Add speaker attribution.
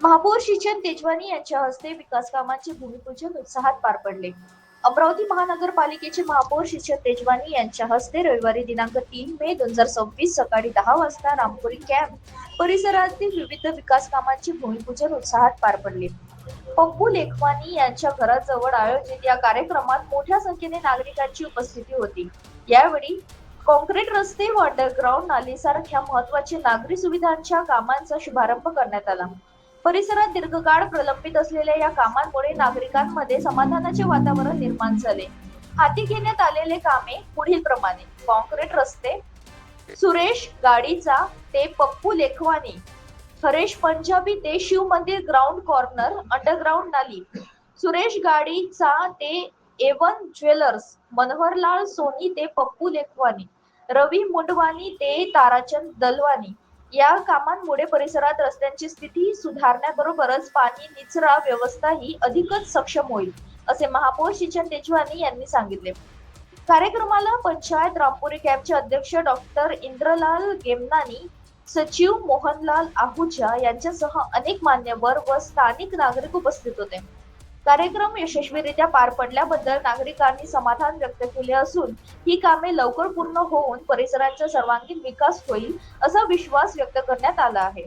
Speaker 1: महापौर श्रीचंद तेजवानी यांच्या हस्ते विकास कामांचे भूमिपूजन उत्साहात पार पडले. अमरावती महानगरपालिकेचे महापौर श्रीचंद तेजवानी यांच्या हस्ते रविवारी दिनांक 3 मे 2026 सकाळी 10 वाजता रामपुरी कॅम्प परिसरातील विविध विकास कामांचे भूमिपूजन उत्साहात पार पडले. पप्पू लेखवानी यांच्या घराजवळ आयोजित या कार्यक्रमात मोठ्या संख्येने नागरिकांची उपस्थिती होती. यावेळी कॉन्क्रीट रस्ते व अंडरग्राउंड नालीसारख्या महत्वाच्या नागरी सुविधांच्या कामांचा शुभारंभ करण्यात आला. परिसरात दीर्घकाळ प्रलंबित असलेल्या या कामांमुळे नागरिकांमध्ये समाधानाचे वातावरण निर्माण झाले. हाती घेण्यात आलेले कामे पुढील प्रमाणे: कॉन्क्रीट रस्ते सुरेश गाडीचा ते पप्पू लेखवानी, हरेश पंजाबी ते शिव मंदिर ग्राउंड कॉर्नर अंडरग्राउंड नाली, सुरेश गाडीचा ते एवन ज्वेलर्स, मनोहरलाल सोनी ते पप्पू लेखवानी, रवी मुंडवानी ते ताराचंद दलवानी. या कामांमुळे परिसरात रस्त्यांची स्थिती सुधारण्याबरोबरच पाणी निचरा व्यवस्थाही अधिकच सक्षम होईल, असे महापौर श्रीचंद तेजवानी यांनी सांगितले. कार्यक्रमाला पंचायत रामपुरी कॅम्पचे अध्यक्ष डॉक्टर इंद्रलाल गेमनानी, सचिव मोहनलाल आहुजा यांच्यासह अनेक मान्यवर व स्थानिक नागरिक उपस्थित होते. कार्यक्रम यशस्वीरित्या पार पडल्याबद्दल नागरिकांनी समाधान व्यक्त केले असून ही कामे लवकर पूर्ण होऊन परिसराचा सर्वांगीण विकास होईल असा विश्वास व्यक्त करण्यात आला आहे.